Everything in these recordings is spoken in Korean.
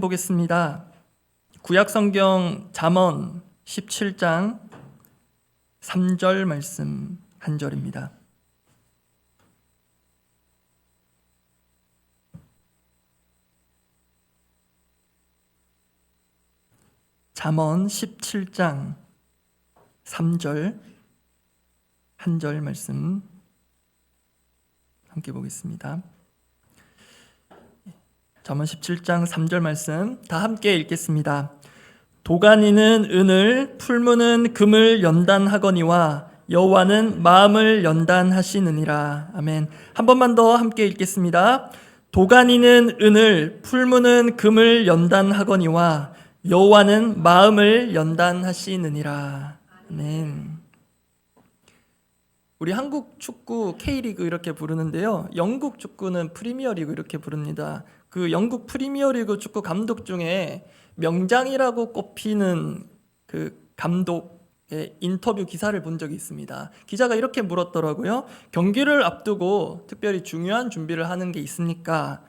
보겠습니다. 구약성경 잠언 17장 3절 말씀 한 절입니다. 잠언 17장 3절 한 절 말씀 함께 보겠습니다. 잠언 17장 3절 말씀 다 함께 읽겠습니다. 도가니는 은을, 풀무는 금을 연단하거니와 여호와는 마음을 연단하시느니라. 아멘. 한 번만 더 함께 읽겠습니다. 도가니는 은을, 풀무는 금을 연단하거니와 여호와는 마음을 연단하시느니라. 아멘. 우리 한국 축구 K리그 이렇게 부르는데요. 영국 축구는 프리미어리그 이렇게 부릅니다. 그 영국 프리미어리그 축구 감독 중에 명장이라고 꼽히는 그 감독의 인터뷰 기사를 본 적이 있습니다. 기자가 이렇게 물었더라고요. 경기를 앞두고 특별히 중요한 준비를 하는 게 있습니까?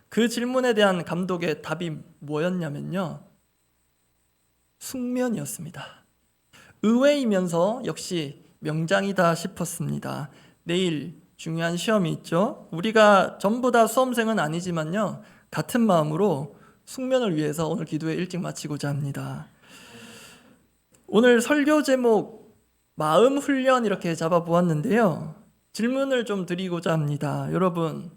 그 질문에 대한 감독의 답이 뭐였냐면요. 숙면이었습니다. 의외이면서 역시 명장이다 싶었습니다. 내일 중요한 시험이 있죠. 우리가 전부 다 수험생은 아니지만요. 같은 마음으로 숙면을 위해서 오늘 기도회 일찍 마치고자 합니다. 오늘 설교 제목 마음 훈련 이렇게 잡아보았는데요. 질문을 좀 드리고자 합니다. 여러분,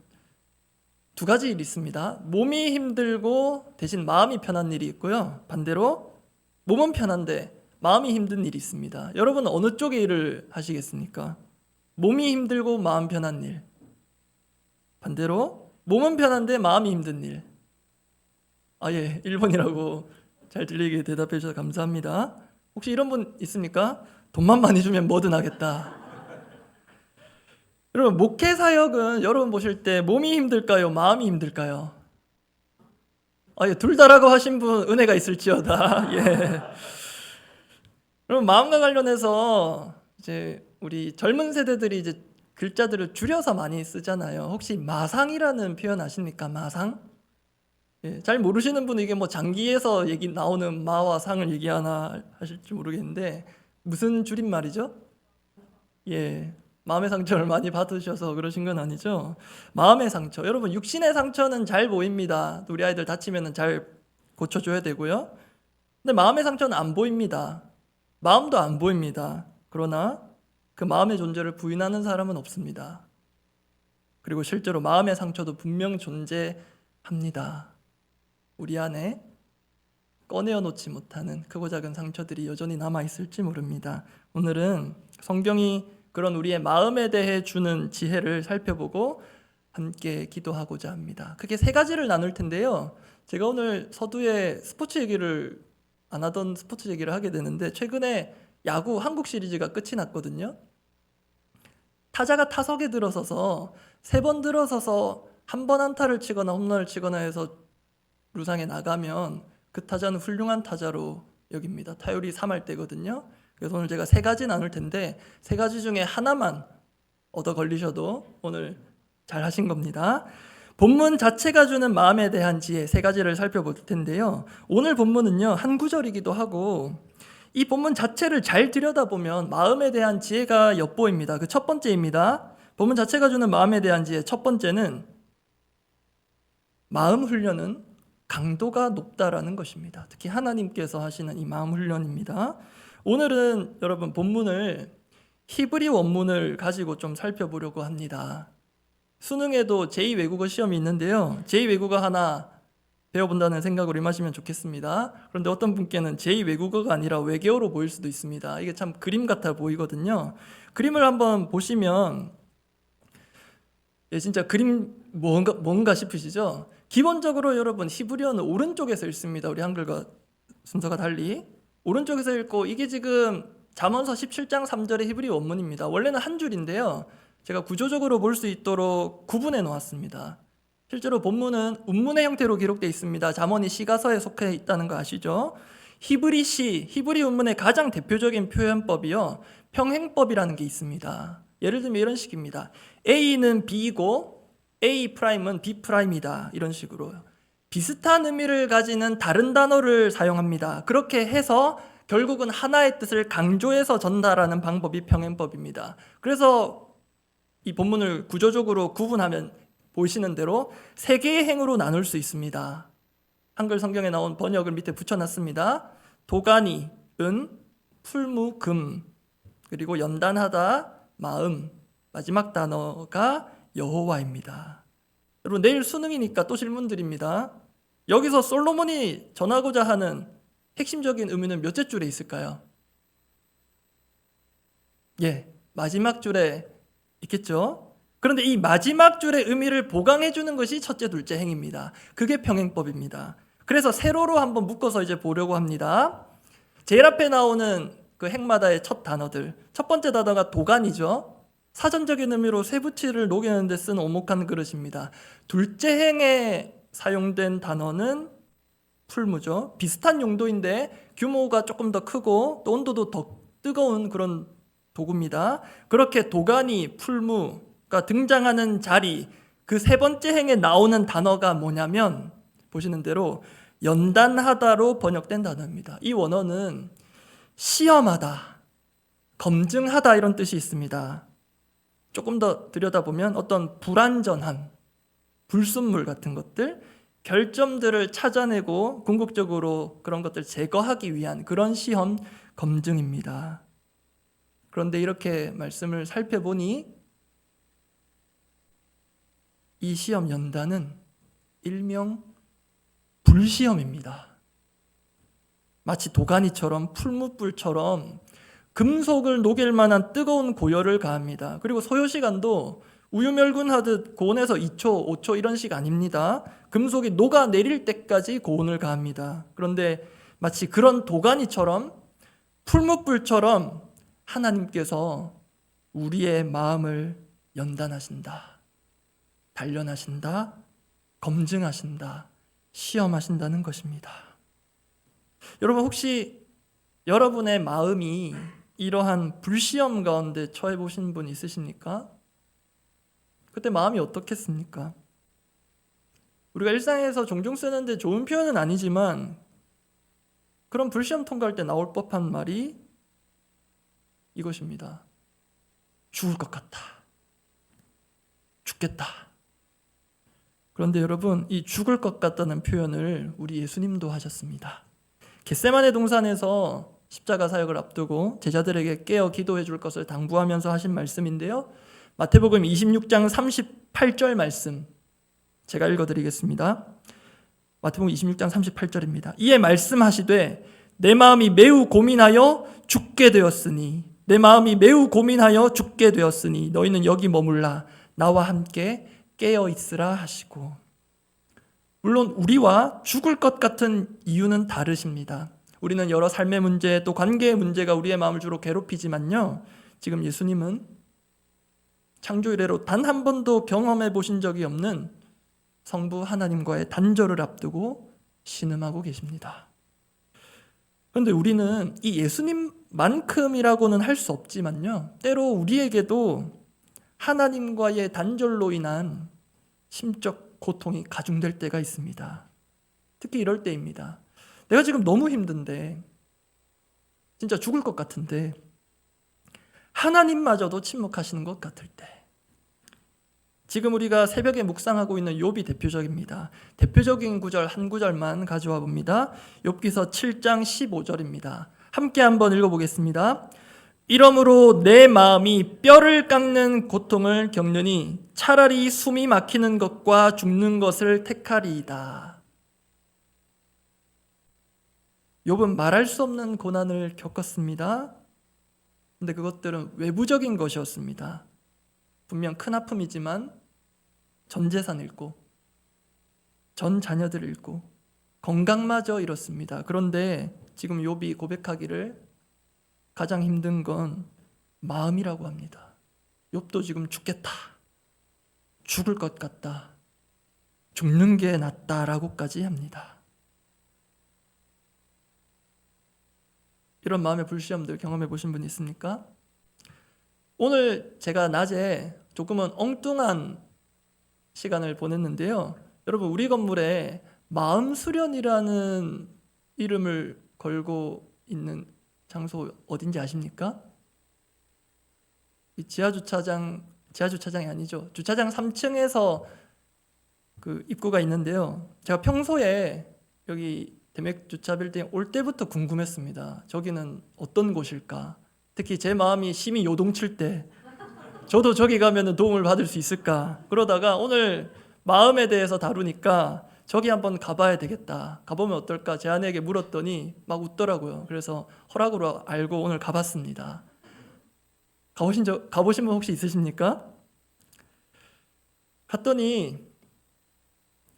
두 가지 일이 있습니다. 몸이 힘들고 대신 마음이 편한 일이 있고요. 반대로 몸은 편한데 마음이 힘든 일이 있습니다. 여러분 어느 쪽의 일을 하시겠습니까? 몸이 힘들고 마음 편한 일. 반대로 몸은 편한데 마음이 힘든 일. 예, 1번이라고 잘 들리게 대답해 주셔서 감사합니다. 혹시 이런 분 있습니까? 돈만 많이 주면 뭐든 하겠다. 여러분 목회 사역은 여러분 보실 때 몸이 힘들까요? 마음이 힘들까요? 둘 다라고 하신 분 은혜가 있을지어다. 예. 여러분 마음과 관련해서 이제 우리 젊은 세대들이 이제 글자들을 줄여서 많이 쓰잖아요. 혹시 마상이라는 표현 아십니까? 마상? 예, 잘 모르시는 분은 이게 뭐 장기에서 얘기 나오는 마와 상을 얘기하나 하실지 모르겠는데 무슨 줄임말이죠? 예, 마음의 상처를 많이 받으셔서 그러신 건 아니죠? 마음의 상처. 여러분 육신의 상처는 잘 보입니다. 우리 아이들 다치면 잘 고쳐줘야 되고요. 근데 마음의 상처는 안 보입니다. 마음도 안 보입니다. 그러나 그 마음의 존재를 부인하는 사람은 없습니다. 그리고 실제로 마음의 상처도 분명 존재합니다. 우리 안에 꺼내어 놓지 못하는 크고 작은 상처들이 여전히 남아있을지 모릅니다. 오늘은 성경이 그런 우리의 마음에 대해 주는 지혜를 살펴보고 함께 기도하고자 합니다. 크게 세 가지를 나눌 텐데요. 제가 오늘 서두에 스포츠 얘기를 안 하던 스포츠 얘기를 하게 되는데 최근에 야구 한국 시리즈가 끝이 났거든요. 타자가 타석에 들어서서 3번 들어서서 한 번 안타를 치거나 홈런을 치거나 해서 루상에 나가면 그 타자는 훌륭한 타자로 여깁니다. 타율이 3할대거든요. 그래서 오늘 제가 3가지 나눌 텐데 3가지 중에 하나만 얻어 걸리셔도 오늘 잘 하신 겁니다. 본문 자체가 주는 마음에 대한 지혜 3가지를 살펴볼 텐데요. 오늘 본문은요 한 구절이기도 하고 이 본문 자체를 잘 들여다보면 마음에 대한 지혜가 엿보입니다. 그 첫 번째입니다. 본문 자체가 주는 마음에 대한 지혜 첫 번째는 마음 훈련은 강도가 높다라는 것입니다. 특히 하나님께서 하시는 이 마음 훈련입니다. 오늘은 여러분 본문을 히브리 원문을 가지고 좀 살펴보려고 합니다. 수능에도 제2외국어 시험이 있는데요. 제2외국어 하나 배워본다는 생각으로 임하시면 좋겠습니다. 그런데 어떤 분께는 제2외국어가 아니라 외계어로 보일 수도 있습니다. 이게 참 그림 같아 보이거든요. 그림을 한번 보시면 진짜 그림 뭔가 싶으시죠? 기본적으로 여러분 히브리어는 오른쪽에서 읽습니다. 우리 한글과 순서가 달리 오른쪽에서 읽고 이게 지금 잠언서 17장 3절의 히브리 원문입니다. 원래는 한 줄인데요. 제가 구조적으로 볼 수 있도록 구분해 놓았습니다. 실제로 본문은 운문의 형태로 기록되어 있습니다. 잠언이 시가서에 속해 있다는 거 아시죠? 히브리 운문의 가장 대표적인 표현법이요. 평행법이라는 게 있습니다. 예를 들면 이런 식입니다. A는 B이고 A''은 B'이다. 이런 식으로요. 비슷한 의미를 가지는 다른 단어를 사용합니다. 그렇게 해서 결국은 하나의 뜻을 강조해서 전달하는 방법이 평행법입니다. 그래서 이 본문을 구조적으로 구분하면 보이시는 대로 세 개의 행으로 나눌 수 있습니다. 한글 성경에 나온 번역을 밑에 붙여놨습니다. 도가니, 은, 풀무, 금, 그리고 연단하다, 마음, 마지막 단어가 여호와입니다. 여러분 내일 수능이니까 또 질문 드립니다. 여기서 솔로몬이 전하고자 하는 핵심적인 의미는 몇째 줄에 있을까요? 마지막 줄에 있겠죠? 그런데 이 마지막 줄의 의미를 보강해 주는 것이 첫째, 둘째 행입니다. 그게 평행법입니다. 그래서 세로로 한번 묶어서 이제 보려고 합니다. 제일 앞에 나오는 그 행마다의 첫 단어들. 첫 번째 단어가 도간이죠. 사전적인 의미로 쇠붙이를 녹이는 데 쓴 오목한 그릇입니다. 둘째 행에 사용된 단어는 풀무죠. 비슷한 용도인데 규모가 조금 더 크고 또 온도도 더 뜨거운 그런 도구입니다. 그렇게 도가니, 풀무가 등장하는 자리, 그 세 번째 행에 나오는 단어가 뭐냐면 보시는 대로 연단하다로 번역된 단어입니다. 이 원어는 시험하다, 검증하다 이런 뜻이 있습니다. 조금 더 들여다보면 어떤 불완전한 불순물 같은 것들, 결점들을 찾아내고 궁극적으로 그런 것들 제거하기 위한 그런 시험, 검증입니다. 그런데 이렇게 말씀을 살펴보니 이 시험 연단은 일명 불시험입니다. 마치 도가니처럼 풀무불처럼 금속을 녹일 만한 뜨거운 고열을 가합니다. 그리고 소요 시간도 우유멸군하듯 고온에서 2초, 5초 이런 식 아닙니다. 금속이 녹아내릴 때까지 고온을 가합니다. 그런데 마치 그런 도가니처럼 풀무불처럼 하나님께서 우리의 마음을 연단하신다, 단련하신다, 검증하신다, 시험하신다는 것입니다. 여러분 혹시 여러분의 마음이 이러한 불시험 가운데 처해 보신 분 있으십니까? 그때 마음이 어떻겠습니까? 우리가 일상에서 종종 쓰는데 좋은 표현은 아니지만 그런 불시험 통과할 때 나올 법한 말이 이것입니다. 죽을 것 같다. 죽겠다. 그런데 여러분, 이 죽을 것 같다는 표현을 우리 예수님도 하셨습니다. 겟세마네 동산에서 십자가 사역을 앞두고 제자들에게 깨어 기도해 줄 것을 당부하면서 하신 말씀인데요. 마태복음 26장 38절 말씀 제가 읽어드리겠습니다. 마태복음 26장 38절입니다. 이에 말씀하시되 내 마음이 매우 고민하여 죽게 되었으니 내 마음이 매우 고민하여 죽게 되었으니 너희는 여기 머물라 나와 함께 깨어 있으라 하시고. 물론 우리와 죽을 것 같은 이유는 다르십니다. 우리는 여러 삶의 문제 또 관계의 문제가 우리의 마음을 주로 괴롭히지만요, 지금 예수님은 창조 이래로 단 한 번도 경험해 보신 적이 없는 성부 하나님과의 단절을 앞두고 신음하고 계십니다. 그런데 우리는 이 예수님만큼이라고는 할 수 없지만요, 때로 우리에게도 하나님과의 단절로 인한 심적 고통이 가중될 때가 있습니다. 특히 이럴 때입니다. 내가 지금 너무 힘든데, 진짜 죽을 것 같은데 하나님마저도 침묵하시는 것 같을 때, 지금 우리가 새벽에 묵상하고 있는 욥이 대표적입니다. 대표적인 구절 한 구절만 가져와 봅니다. 욥기서 7장 15절입니다. 함께 한번 읽어보겠습니다. 이러므로 내 마음이 뼈를 깎는 고통을 겪느니 차라리 숨이 막히는 것과 죽는 것을 택하리이다. 욥은 말할 수 없는 고난을 겪었습니다. 근데 그것들은 외부적인 것이었습니다. 분명 큰 아픔이지만 전 재산 잃고 전 자녀들 잃고 건강마저 잃었습니다. 그런데 지금 욥이 고백하기를 가장 힘든 건 마음이라고 합니다. 욥도 지금 죽겠다, 죽을 것 같다, 죽는 게 낫다라고까지 합니다. 이런 마음의 불시험들 경험해 보신 분 있습니까? 오늘 제가 낮에 조금은 엉뚱한 시간을 보냈는데요. 여러분, 우리 건물에 마음 수련이라는 이름을 걸고 있는 장소 어딘지 아십니까? 이 지하주차장이 아니죠. 주차장 3층에서 그 입구가 있는데요. 제가 평소에 여기 대맥주차 빌딩 올 때부터 궁금했습니다. 저기는 어떤 곳일까? 특히 제 마음이 심히 요동칠 때 저도 저기 가면 도움을 받을 수 있을까? 그러다가 오늘 마음에 대해서 다루니까 저기 한번 가봐야 되겠다. 가보면 어떨까? 제 아내에게 물었더니 막 웃더라고요. 그래서 허락으로 알고 오늘 가봤습니다. 가보신 분 혹시 있으십니까? 갔더니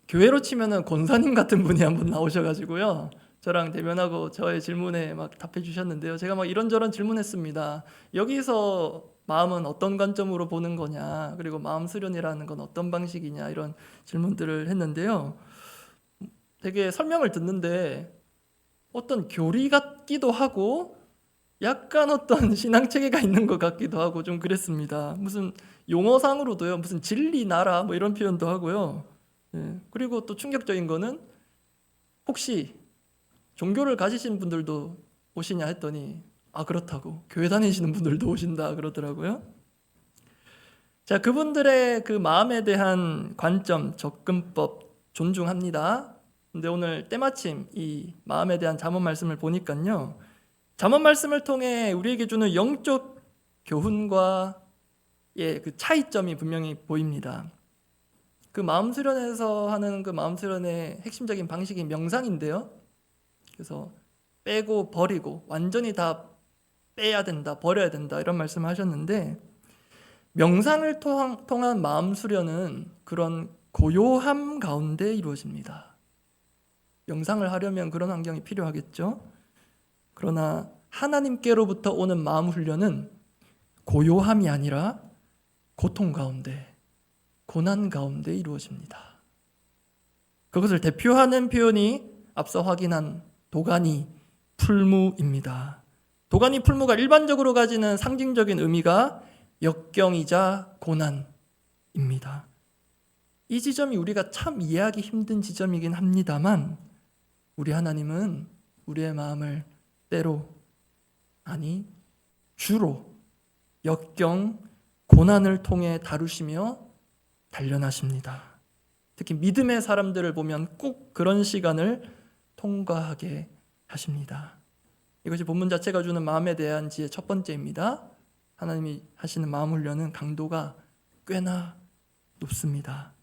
교회로 치면은 권사님 같은 분이 한 분 나오셔가지고요. 저랑 대면하고 저의 질문에 막 답해 주셨는데요. 제가 막 이런저런 질문했습니다. 여기서 마음은 어떤 관점으로 보는 거냐, 그리고 마음 수련이라는 건 어떤 방식이냐, 이런 질문들을 했는데요. 되게 설명을 듣는데 어떤 교리 같기도 하고 약간 어떤 신앙 체계가 있는 것 같기도 하고 좀 그랬습니다. 무슨 용어상으로도요, 무슨 진리 나라 뭐 이런 표현도 하고요. 그리고 또 충격적인 거는 혹시 종교를 가지신 분들도 오시냐 했더니 그렇다고, 교회 다니시는 분들도 오신다 그러더라고요. 자, 그분들의 그 마음에 대한 관점, 접근법 존중합니다. 근데 오늘 때마침 이 마음에 대한 잠언 말씀을 보니까요, 잠언 말씀을 통해 우리에게 주는 영적 교훈과 그 차이점이 분명히 보입니다. 그 마음 수련에서 하는 그 마음 수련의 핵심적인 방식이 명상인데요. 그래서 빼고 버리고 완전히 다 빼야 된다, 버려야 된다 이런 말씀을 하셨는데, 명상을 통한 마음 수련은 그런 고요함 가운데 이루어집니다. 명상을 하려면 그런 환경이 필요하겠죠. 그러나 하나님께로부터 오는 마음 훈련은 고요함이 아니라 고통 가운데, 고난 가운데 이루어집니다. 그것을 대표하는 표현이 앞서 확인한 도가니, 풀무입니다. 도가니, 풀무가 일반적으로 가지는 상징적인 의미가 역경이자 고난입니다. 이 지점이 우리가 참 이해하기 힘든 지점이긴 합니다만, 우리 하나님은 우리의 마음을 때로, 아니 주로 역경, 고난을 통해 다루시며 단련하십니다. 특히 믿음의 사람들을 보면 꼭 그런 시간을 통과하게 하십니다. 이것이 본문 자체가 주는 마음에 대한 지혜 첫 번째입니다. 하나님이 하시는 마음 훈련은 강도가 꽤나 높습니다.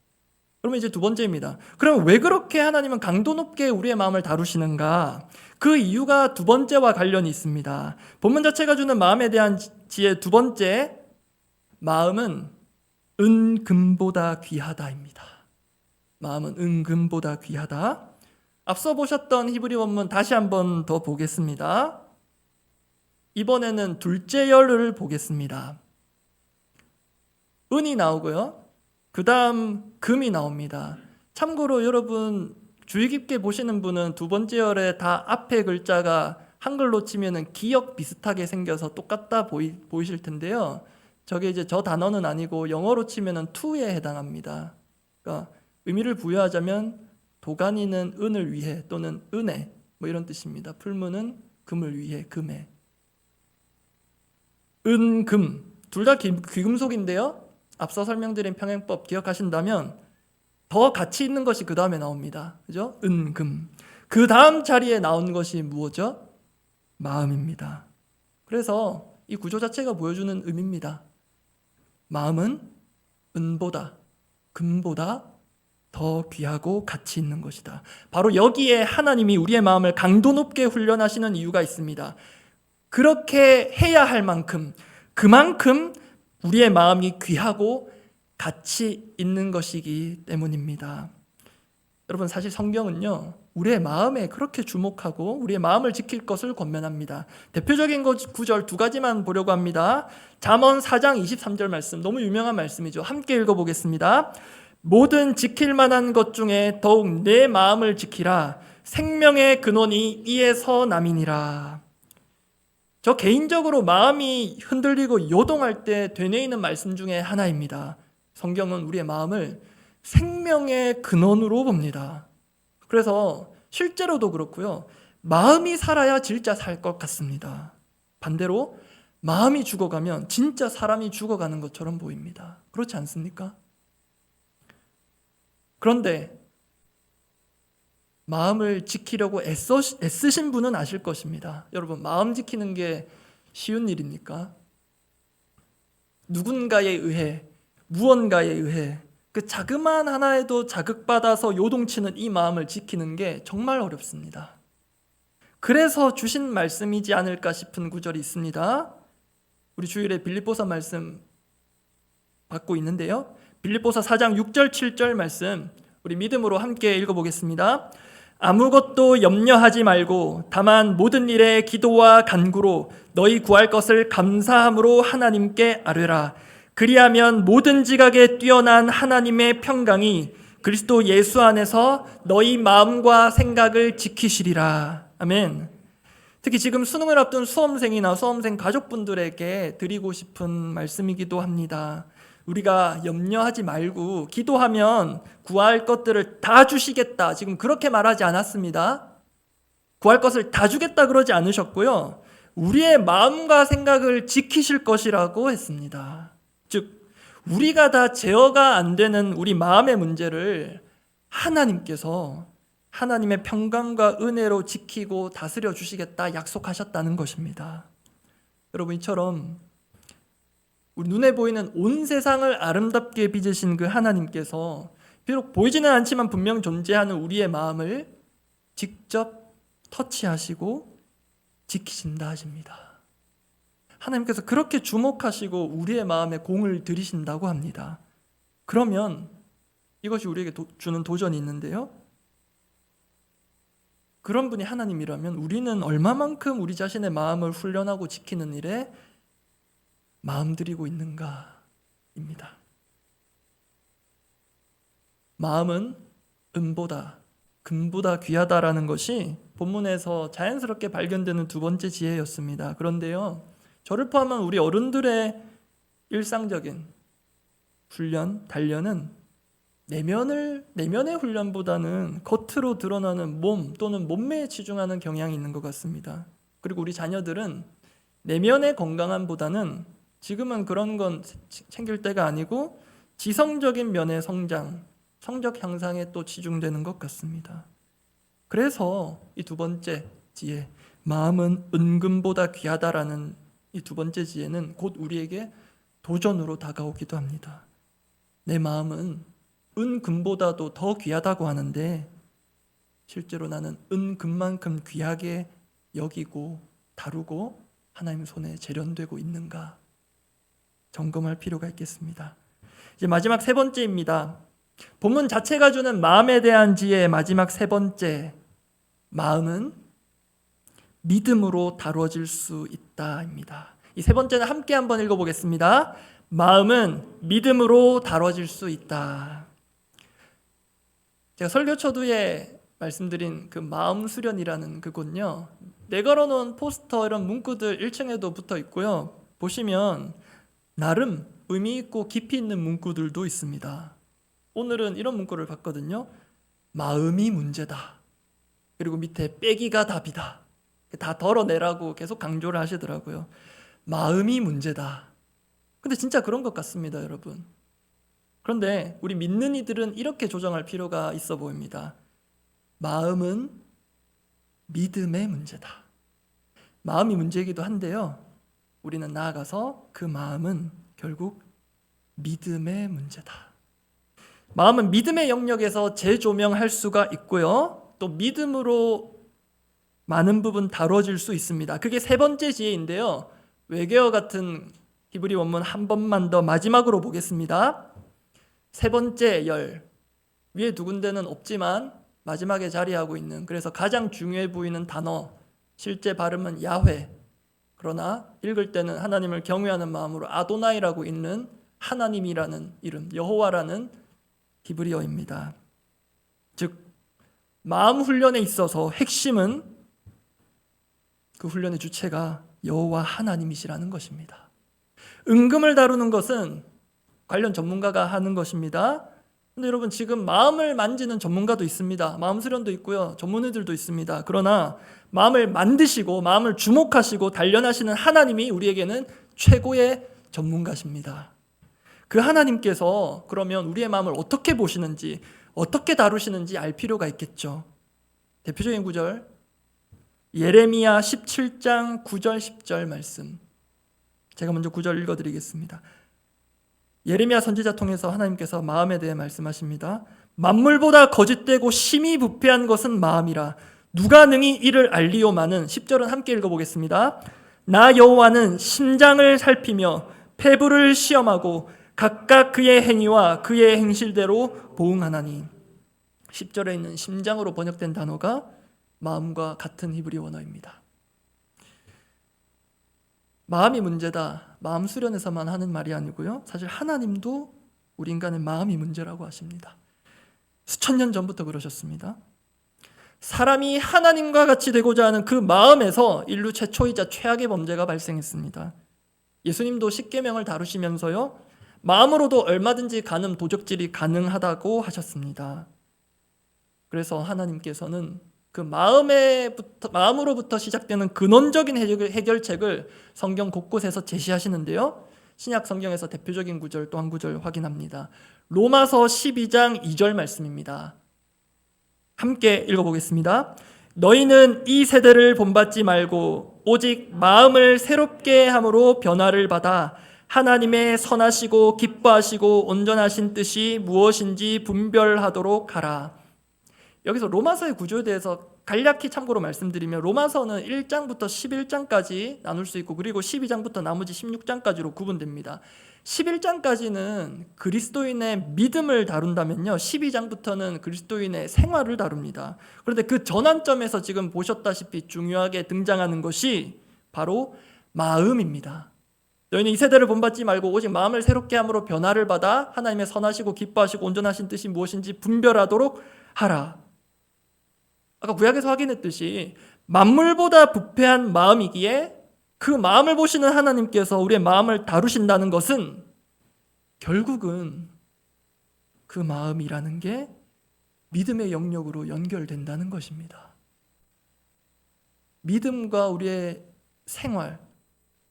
그러면 이제 두 번째입니다. 그럼 왜 그렇게 하나님은 강도 높게 우리의 마음을 다루시는가? 그 이유가 두 번째와 관련이 있습니다. 본문 자체가 주는 마음에 대한 지혜 두 번째, 마음은 은금보다 귀하다입니다. 마음은 은금보다 귀하다. 앞서 보셨던 히브리 원문 다시 한번 더 보겠습니다. 이번에는 둘째 열을 보겠습니다. 은이 나오고요, 그 다음 금이 나옵니다. 참고로 여러분 주의 깊게 보시는 분은 두 번째 열에 다 앞에 글자가 한글로 치면은 기역 비슷하게 생겨서 똑같다 보이실 텐데요. 저게 이제 저 단어는 아니고 영어로 치면은 to에 해당합니다. 그러니까 의미를 부여하자면 도가니는 은을 위해 또는 은혜 뭐 이런 뜻입니다. 풀무는 금을 위해, 금에. 은, 금 둘 다 귀금속인데요. 앞서 설명드린 평행법 기억하신다면 더 가치 있는 것이 그 다음에 나옵니다. 그죠? 은, 금. 그 다음 자리에 나온 것이 무엇이죠? 마음입니다. 그래서 이 구조 자체가 보여주는 의미입니다. 마음은 은보다, 금보다 더 귀하고 가치 있는 것이다. 바로 여기에 하나님이 우리의 마음을 강도 높게 훈련하시는 이유가 있습니다. 그렇게 해야 할 만큼, 그만큼 우리의 마음이 귀하고 가치 있는 것이기 때문입니다. 여러분, 사실 성경은요, 우리의 마음에 그렇게 주목하고 우리의 마음을 지킬 것을 권면합니다. 대표적인 구절 두 가지만 보려고 합니다. 잠언 4장 23절 말씀, 너무 유명한 말씀이죠. 함께 읽어보겠습니다. 모든 지킬 만한 것 중에 더욱 내 마음을 지키라. 생명의 근원이 이에서 남이니라. 저 개인적으로 마음이 흔들리고 요동할 때 되뇌이는 말씀 중에 하나입니다. 성경은 우리의 마음을 생명의 근원으로 봅니다. 그래서 실제로도 그렇고요. 마음이 살아야 진짜 살 것 같습니다. 반대로 마음이 죽어가면 진짜 사람이 죽어가는 것처럼 보입니다. 그렇지 않습니까? 그런데 마음을 지키려고 애쓰신 분은 아실 것입니다. 여러분, 마음 지키는 게 쉬운 일입니까? 누군가에 의해, 무언가에 의해 그 자그마한 하나에도 자극받아서 요동치는 이 마음을 지키는 게 정말 어렵습니다. 그래서 주신 말씀이지 않을까 싶은 구절이 있습니다. 우리 주일에 빌립보서 말씀 받고 있는데요. 빌립보서 4장 6절 7절 말씀 우리 믿음으로 함께 읽어보겠습니다. 아무것도 염려하지 말고 다만 모든 일에 기도와 간구로 너희 구할 것을 감사함으로 하나님께 아뢰라. 그리하면 모든 지각에 뛰어난 하나님의 평강이 그리스도 예수 안에서 너희 마음과 생각을 지키시리라. 아멘. 특히 지금 수능을 앞둔 수험생이나 수험생 가족분들에게 드리고 싶은 말씀이기도 합니다. 우리가 염려하지 말고 기도하면 구할 것들을 다 주시겠다. 지금 그렇게 말하지 않았습니다. 구할 것을 다 주겠다 그러지 않으셨고요. 우리의 마음과 생각을 지키실 것이라고 했습니다. 즉 우리가 다 제어가 안 되는 우리 마음의 문제를 하나님께서 하나님의 평강과 은혜로 지키고 다스려 주시겠다 약속하셨다는 것입니다. 여러분, 이처럼 우리 눈에 보이는 온 세상을 아름답게 빚으신 그 하나님께서 비록 보이지는 않지만 분명 존재하는 우리의 마음을 직접 터치하시고 지키신다 하십니다. 하나님께서 그렇게 주목하시고 우리의 마음에 공을 들이신다고 합니다. 그러면 이것이 우리에게 주는 도전이 있는데요. 그런 분이 하나님이라면 우리는 얼마만큼 우리 자신의 마음을 훈련하고 지키는 일에 마음 들이고 있는가입니다. 마음은 은보다 금보다 귀하다라는 것이 본문에서 자연스럽게 발견되는 두 번째 지혜였습니다. 그런데요, 저를 포함한 우리 어른들의 일상적인 훈련, 단련은 내면의 훈련보다는 겉으로 드러나는 몸 또는 몸매에 치중하는 경향이 있는 것 같습니다. 그리고 우리 자녀들은 내면의 건강함보다는 지금은 그런 건 챙길 때가 아니고 지성적인 면의 성적 향상에 또 치중되는 것 같습니다. 그래서 이 두 번째 지혜, 마음은 은금보다 귀하다라는 이 두 번째 지혜는 곧 우리에게 도전으로 다가오기도 합니다. 내 마음은 은금보다도 더 귀하다고 하는데 실제로 나는 은금만큼 귀하게 여기고 다루고 하나님 손에 재련되고 있는가 점검할 필요가 있겠습니다. 이제 마지막 세 번째입니다. 본문 자체가 주는 마음에 대한 지혜의 마지막 세 번째, 마음은 믿음으로 다뤄질 수 있다입니다. 이 세 번째는 함께 한번 읽어보겠습니다. 마음은 믿음으로 다뤄질 수 있다. 제가 설교 초두에 말씀드린 그 마음 수련이라는 그곳요, 내걸어놓은 포스터 이런 문구들 1층에도 붙어 있고요. 보시면 나름 의미 있고 깊이 있는 문구들도 있습니다. 오늘은 이런 문구를 봤거든요. 마음이 문제다. 그리고 밑에 빼기가 답이다. 다 덜어내라고 계속 강조를 하시더라고요. 마음이 문제다. 근데 진짜 그런 것 같습니다, 여러분. 그런데 우리 믿는 이들은 이렇게 조정할 필요가 있어 보입니다. 마음은 믿음의 문제다. 마음이 문제이기도 한데요, 우리는 나아가서 그 마음은 결국 믿음의 문제다. 마음은 믿음의 영역에서 재조명할 수가 있고요, 또 믿음으로 많은 부분 다뤄질 수 있습니다. 그게 세 번째 지혜인데요, 외계어 같은 히브리 원문 한 번만 더 마지막으로 보겠습니다. 세 번째 열, 위에 두 군데는 없지만 마지막에 자리하고 있는, 그래서 가장 중요해 보이는 단어, 실제 발음은 야훼, 그러나 읽을 때는 하나님을 경외하는 마음으로 아도나이라고 읽는 하나님이라는 이름, 여호와라는 히브리어입니다. 즉 마음 훈련에 있어서 핵심은 그 훈련의 주체가 여호와 하나님이시라는 것입니다. 은금을 다루는 것은 관련 전문가가 하는 것입니다. 근데 여러분, 지금 마음을 만지는 전문가도 있습니다. 마음 수련도 있고요. 전문의들도 있습니다. 그러나 마음을 만드시고 마음을 주목하시고 단련하시는 하나님이 우리에게는 최고의 전문가십니다. 그 하나님께서 그러면 우리의 마음을 어떻게 보시는지, 어떻게 다루시는지 알 필요가 있겠죠. 대표적인 구절, 예레미야 17장 9절 10절 말씀. 제가 먼저 9절 읽어드리겠습니다. 예레미야 선지자 통해서 하나님께서 마음에 대해 말씀하십니다. 만물보다 거짓되고 심히 부패한 것은 마음이라. 누가 능히 이를 알리오마는. 10절은 함께 읽어보겠습니다. 나 여호와는 심장을 살피며 폐부를 시험하고 각각 그의 행위와 그의 행실대로 보응하나니. 10절에 있는 심장으로 번역된 단어가 마음과 같은 히브리 원어입니다. 마음이 문제다, 마음 수련에서만 하는 말이 아니고요, 사실 하나님도 우리 인간의 마음이 문제라고 하십니다. 수천 년 전부터 그러셨습니다. 사람이 하나님과 같이 되고자 하는 그 마음에서 인류 최초이자 최악의 범죄가 발생했습니다. 예수님도 십계명을 다루시면서요, 마음으로도 얼마든지 가늠 도적질이 가능하다고 하셨습니다. 그래서 하나님께서는 그 마음으로부터 시작되는 근원적인 해결책을 성경 곳곳에서 제시하시는데요, 신약 성경에서 대표적인 구절 또 한 구절 확인합니다. 로마서 12장 2절 말씀입니다. 함께 읽어보겠습니다. 너희는 이 세대를 본받지 말고 오직 마음을 새롭게 함으로 변화를 받아 하나님의 선하시고 기뻐하시고 온전하신 뜻이 무엇인지 분별하도록 하라. 여기서 로마서의 구조에 대해서 간략히 참고로 말씀드리면, 로마서는 1장부터 11장까지 나눌 수 있고, 그리고 12장부터 나머지 16장까지로 구분됩니다. 11장까지는 그리스도인의 믿음을 다룬다면요, 12장부터는 그리스도인의 생활을 다룹니다. 그런데 그 전환점에서 지금 보셨다시피 중요하게 등장하는 것이 바로 마음입니다. 너희는 이 세대를 본받지 말고 오직 마음을 새롭게 함으로 변화를 받아 하나님의 선하시고 기뻐하시고 온전하신 뜻이 무엇인지 분별하도록 하라. 아까 구약에서 확인했듯이 만물보다 부패한 마음이기에 그 마음을 보시는 하나님께서 우리의 마음을 다루신다는 것은 결국은 그 마음이라는 게 믿음의 영역으로 연결된다는 것입니다. 믿음과 우리의 생활,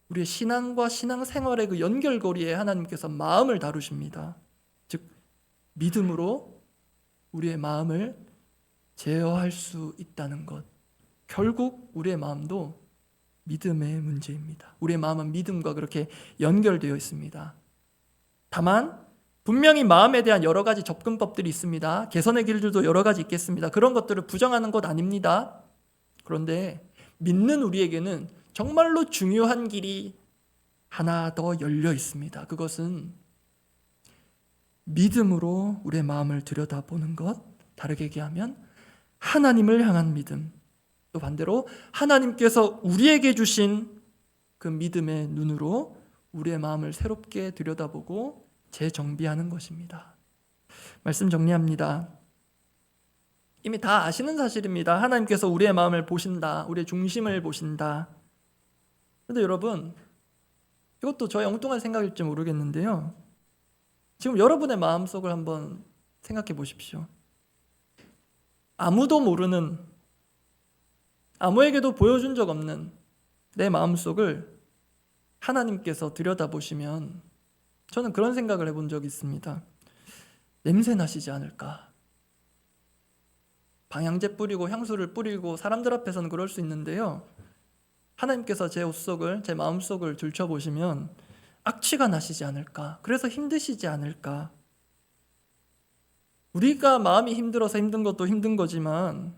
우리의 신앙과 신앙생활의 그 연결고리에 하나님께서 마음을 다루십니다. 즉 믿음으로 우리의 마음을 제어할 수 있다는 것. 결국 우리의 마음도 믿음의 문제입니다. 우리의 마음은 믿음과 그렇게 연결되어 있습니다. 다만 분명히 마음에 대한 여러 가지 접근법들이 있습니다. 개선의 길들도 여러 가지 있겠습니다. 그런 것들을 부정하는 것 아닙니다. 그런데 믿는 우리에게는 정말로 중요한 길이 하나 더 열려 있습니다. 그것은 믿음으로 우리의 마음을 들여다보는 것, 다르게 얘기하면 하나님을 향한 믿음, 또 반대로 하나님께서 우리에게 주신 그 믿음의 눈으로 우리의 마음을 새롭게 들여다보고 재정비하는 것입니다. 말씀 정리합니다. 이미 다 아시는 사실입니다. 하나님께서 우리의 마음을 보신다, 우리의 중심을 보신다. 그런데 여러분, 이것도 저의 엉뚱한 생각일지 모르겠는데요, 지금 여러분의 마음속을 한번 생각해 보십시오. 아무도 모르는, 아무에게도 보여준 적 없는 내 마음속을 하나님께서 들여다보시면 저는 그런 생각을 해본 적이 있습니다. 냄새 나시지 않을까? 방향제 뿌리고 향수를 뿌리고 사람들 앞에서는 그럴 수 있는데요, 하나님께서 제 옷 속을, 제 마음 속을 들춰보시면 악취가 나시지 않을까? 그래서 힘드시지 않을까? 우리가 마음이 힘들어서 힘든 것도 힘든 거지만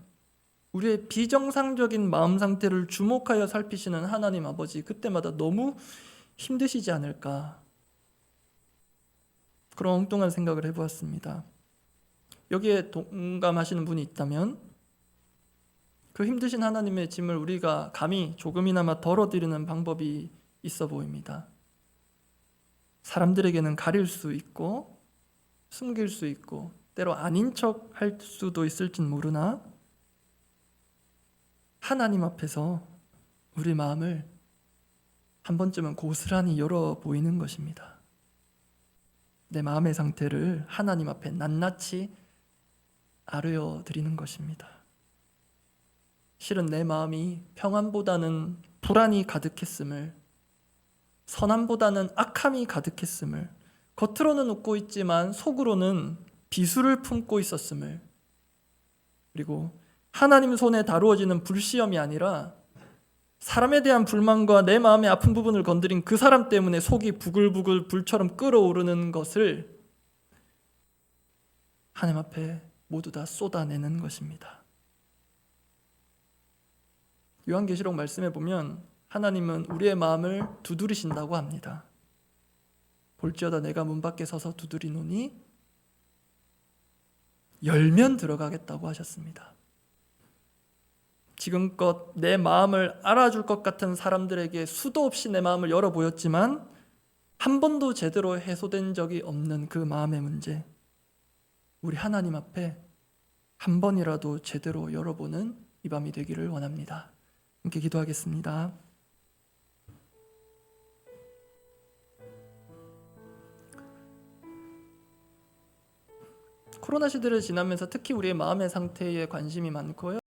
우리의 비정상적인 마음 상태를 주목하여 살피시는 하나님 아버지, 그때마다 너무 힘드시지 않을까? 그런 엉뚱한 생각을 해보았습니다. 여기에 동감하시는 분이 있다면 그 힘드신 하나님의 짐을 우리가 감히 조금이나마 덜어드리는 방법이 있어 보입니다. 사람들에게는 가릴 수 있고 숨길 수 있고 때로 아닌 척 할 수도 있을진 모르나 하나님 앞에서 우리 마음을 한 번쯤은 고스란히 열어 보이는 것입니다. 내 마음의 상태를 하나님 앞에 낱낱이 아뢰어 드리는 것입니다. 실은 내 마음이 평안보다는 불안이 가득했음을, 선함보다는 악함이 가득했음을, 겉으로는 웃고 있지만 속으로는 비수를 품고 있었음을, 그리고 하나님 손에 다루어지는 불시험이 아니라 사람에 대한 불만과 내 마음의 아픈 부분을 건드린 그 사람 때문에 속이 부글부글 불처럼 끓어오르는 것을 하나님 앞에 모두 다 쏟아내는 것입니다. 요한계시록 말씀에 보면 하나님은 우리의 마음을 두드리신다고 합니다. 볼지어다 내가 문 밖에 서서 두드리노니 열면 들어가겠다고 하셨습니다. 지금껏 내 마음을 알아줄 것 같은 사람들에게 수도 없이 내 마음을 열어보였지만 한 번도 제대로 해소된 적이 없는 그 마음의 문제, 우리 하나님 앞에 한 번이라도 제대로 열어보는 이 밤이 되기를 원합니다. 함께 기도하겠습니다. 코로나 시대를 지나면서 특히 우리의 마음의 상태에 관심이 많고요.